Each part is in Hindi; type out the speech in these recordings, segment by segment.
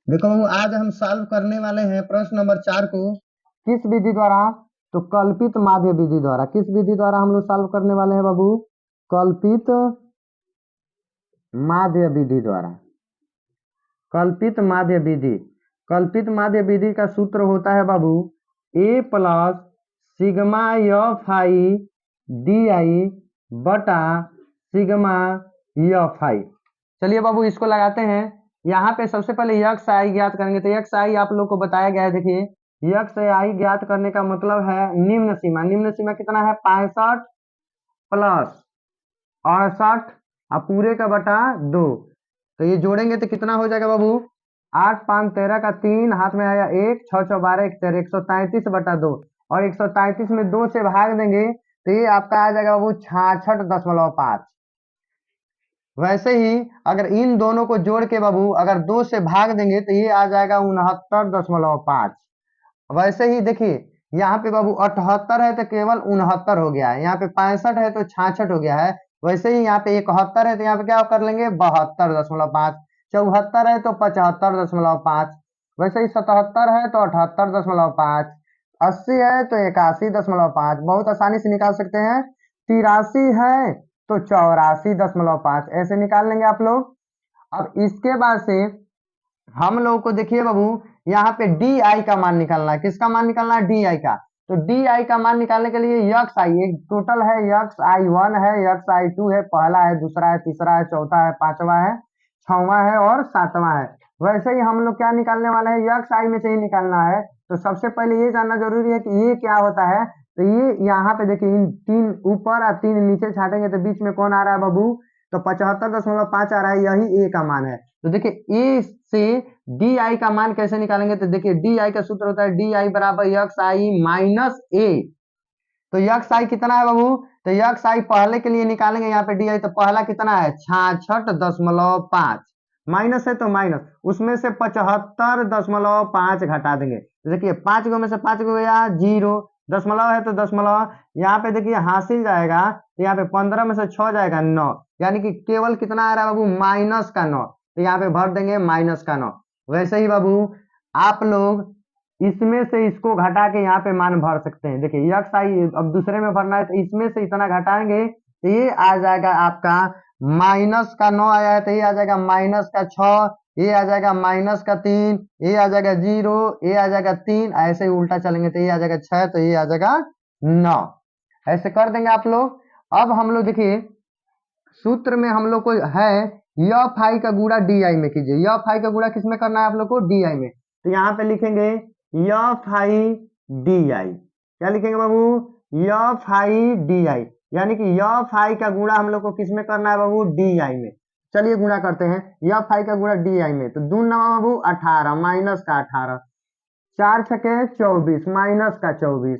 देखो बाबू, आज हम सॉल्व करने वाले हैं प्रश्न नंबर 4 को किस विधि द्वारा। तो कल्पित माध्य विधि द्वारा। किस विधि द्वारा हम लोग सॉल्व करने वाले हैं बाबू? कल्पित माध्य विधि द्वारा। कल्पित माध्य विधि। कल्पित माध्य विधि का सूत्र होता है बाबू a plus sigma f i d i बटा सिग्मा एफ आई। चलिए बाबू इसको लगाते हैं। यहाँ पे सबसे पहले यक्स आई ज्ञात करेंगे। तो यक्स आई आप लोग को बताया गया है। देखिए यक्स आई ज्ञात करने का मतलब है निम्न सीमा। निम्न सीमा कितना है? 65 प्लस 68 और पूरे का बटा 2। तो ये जोड़ेंगे तो कितना हो जाएगा बाबू? 8 5 13 का 3 हाथ में आया 1 6 6 12 1 13 133 बटा 2। और 133 में 2 से भाग देंगे तो ये आपका आ जाएगा बाबू 66.5। वैसे ही अगर इन दोनों को जोड़ के बाबू अगर 2 से भाग देंगे तो ये आ जाएगा 69.5। वैसे ही देखिए यहाँ पे बाबू 78 है तो केवल 69 हो गया है। यहाँ पे 65 है तो 66 हो गया है। वैसे ही यहाँ पे 71 है तो यहाँ पे क्या कर लेंगे? 72.5। 74 है तो 75.5। वैसे ही 77 है तो 78.5। 80 है तो 81.5। बहुत आसानी से निकाल सकते हैं। 83 है तो 84.5 ऐसे निकाल लेंगे आप लोग। अब इसके बाद से हम लोगों को देखिए बाबू यहाँ पे डी आई का मान निकालना है। किसका मान निकालना है? डी आई का। तो डी आई का मान निकालने के लिए यक्स आई एक टोटल है। यक्स आई 1 है, यक्स आई 2 है, पहला है, दूसरा है, तीसरा है, चौथा है, पांचवा है, छठवां है और सातवां है। वैसे ही हम लोग क्या निकालने वाले हैं? यक्स आई में से ही निकालना है। तो सबसे पहले ये जानना जरूरी है कि ये क्या होता है। तो ये यहाँ पे देखिए इन 3 ऊपर और 3 नीचे छाटेंगे तो बीच में कौन आ रहा है बाबू? तो 75.5 आ रहा है। यही ए का मान है। तो देखिए ए से डी आई का मान कैसे निकालेंगे? तो देखिए डी आई का सूत्र होता है डी आई बराबर यक्स आई माइनस ए। तो यक्स आई कितना है बाबू? तो यक्स आई पहले के लिए निकालेंगे यहाँ पे डी आई। तो पहला कितना है? 66.5 माइनस है तो माइनस उसमें से 75.5 घटा देंगे। तो देखिए 5 गो में से 5 गो गया 0। दशमलव है तो दशमलव यहाँ पे देखिए हासिल जाएगा। तो यहाँ पे 15 में से 6 जाएगा 9। यानी कि केवल कितना आ रहा है बाबू? माइनस का 9। तो यहाँ पे भर देंगे माइनस का 9। वैसे ही बाबू आप लोग इसमें से इसको घटा के यहाँ पे मान भर सकते हैं। देखिए यक्स आई अब दूसरे में भरना है तो इसमें से इतना घटाएंगे तो ये आ जाएगा आपका माइनस का 9 आया है तो ये आ जाएगा माइनस का 6। ये आ जाएगा माइनस का 3। ये आ जाएगा 0। ये आ जाएगा 3। ऐसे ही उल्टा चलेंगे तो ये आ जाएगा 6 तो ये आ जाएगा 9। ऐसे कर देंगे आप लोग। अब हम लोग देखिए सूत्र में हम लोग को है यफ आई का गुणा डी आई में कीजिए। यफ आई का गुणा किसमें करना है आप लोग को? डी आई में। तो यहाँ पे लिखेंगे यफ आई डी आई। क्या लिखेंगे बाबू? यफ आई डी आई। यानी कि यफ आई का गुणा हम लोग को किसमें करना है बाबू? डी आई में। चलिए गुणा करते हैं यफ आई का गुणा डी आई में। तो दो नवा बाबू 18 माइनस का 18, 4 छके 24 माइनस का 24,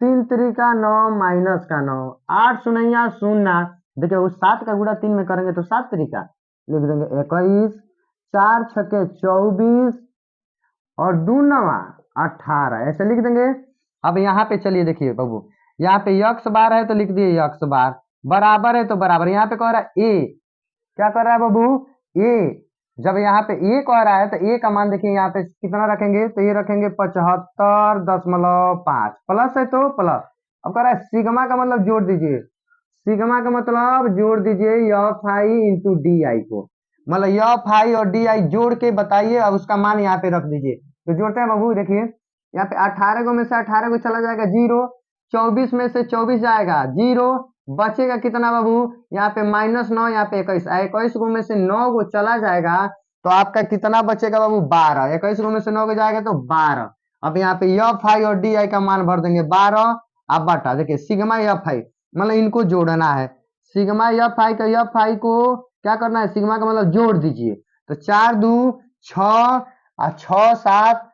3 त्रिका 9 माइनस का 9, 8 शून्य शून्य। देखिए उस 7 का गुणा 3 में करेंगे तो 7 तरीका लिख देंगे 21, 4 छके 24 और 2 नवा 18 ऐसे लिख देंगे। अब यहाँ पे चलिए देखिए बाबू यहाँ पे यक्स बार है तो लिख दिए यक्स बार, बराबर है तो बराबर। यहाँ पे कह रहा है ए, क्या कर रहा है बाबू? ए। जब यहाँ पे ए कह रहा है तो ए का मान देखिए यहाँ पे कितना रखेंगे? तो ये रखेंगे 75.5 प्लस है तो प्लस। अब कह रहा है सिग्मा का मतलब जोड़ दीजिए। सिग्मा का मतलब जोड़ दीजिए F I into D I को। मतलब एफ आई और डी आई जोड़ के बताइए। अब उसका मान यहाँ पे रख दीजिए। तो जोड़ते हैं बाबू। देखिए यहाँ पे 18 को में से 18 को चला जाएगा 0, 24 में से 24 जाएगा 0, बचेगा कितना बाबू? यहाँ पे -9, यहाँ पे 21, 21 को में से 9 को चला जाएगा तो आपका कितना बचेगा बाबू? 12। 21 को में से 9 को जाएगा तो 12। अब यहाँ पे एफ आई और डी आई का मान भर देंगे 12। अब बटा देखिए सिग्मा एफ आई मतलब इनको जोड़ना है। सिग्मा एफ आई का एफ आई को क्या करना है? सिग्मा का मतलब जोड़ दीजिए। तो 4 2 6 और 6 7,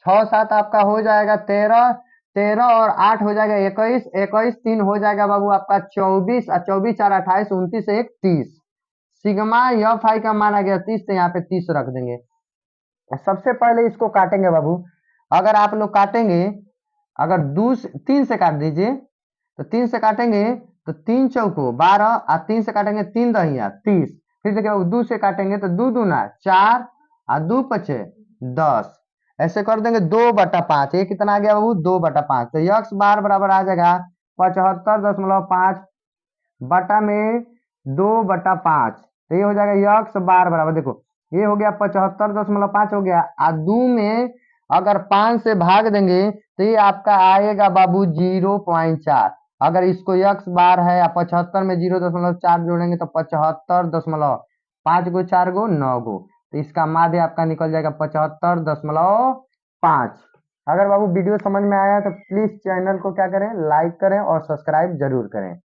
6 7 आपका हो जाएगा 13, 13 और 8 हो जाएगा 21, 21 3 हो जाएगा बाबू आपका 24 और 24 4 28 29 1 30। सिग्मा एफ आई का मान आ गया 30 तो यहाँ पे 30 रख देंगे। सबसे पहले इसको काटेंगे बाबू। अगर आप लोग काटेंगे अगर 3 से काट दीजिए तो 3 से काटेंगे तो 3 चौको 12 और 3 से काटेंगे 3 दहिया 30। फिर देखिए 2 से काटेंगे तो 2 दूना 4 और 2 पचे 10। ऐसे कर देंगे 2/5, ये कितना आ गया बाबू 2/5, तो यक्स बार बराबर आ जाएगा 75.5 बटा में 2/5, तो ये हो जाएगा यक्स बार बराबर, देखो ये हो गया 75.5 हो गया, दो में अगर 5 से भाग देंगे तो ये आपका आएगा बाबू 0.4। अगर इसको यक्स बार है या 75 में 0.4 जोड़ेंगे तो 75.5 तो इसका माध्य आपका निकल जाएगा 75.5। अगर बाबू वीडियो समझ में आया तो प्लीज चैनल को क्या करें, लाइक करें और सब्सक्राइब जरूर करें।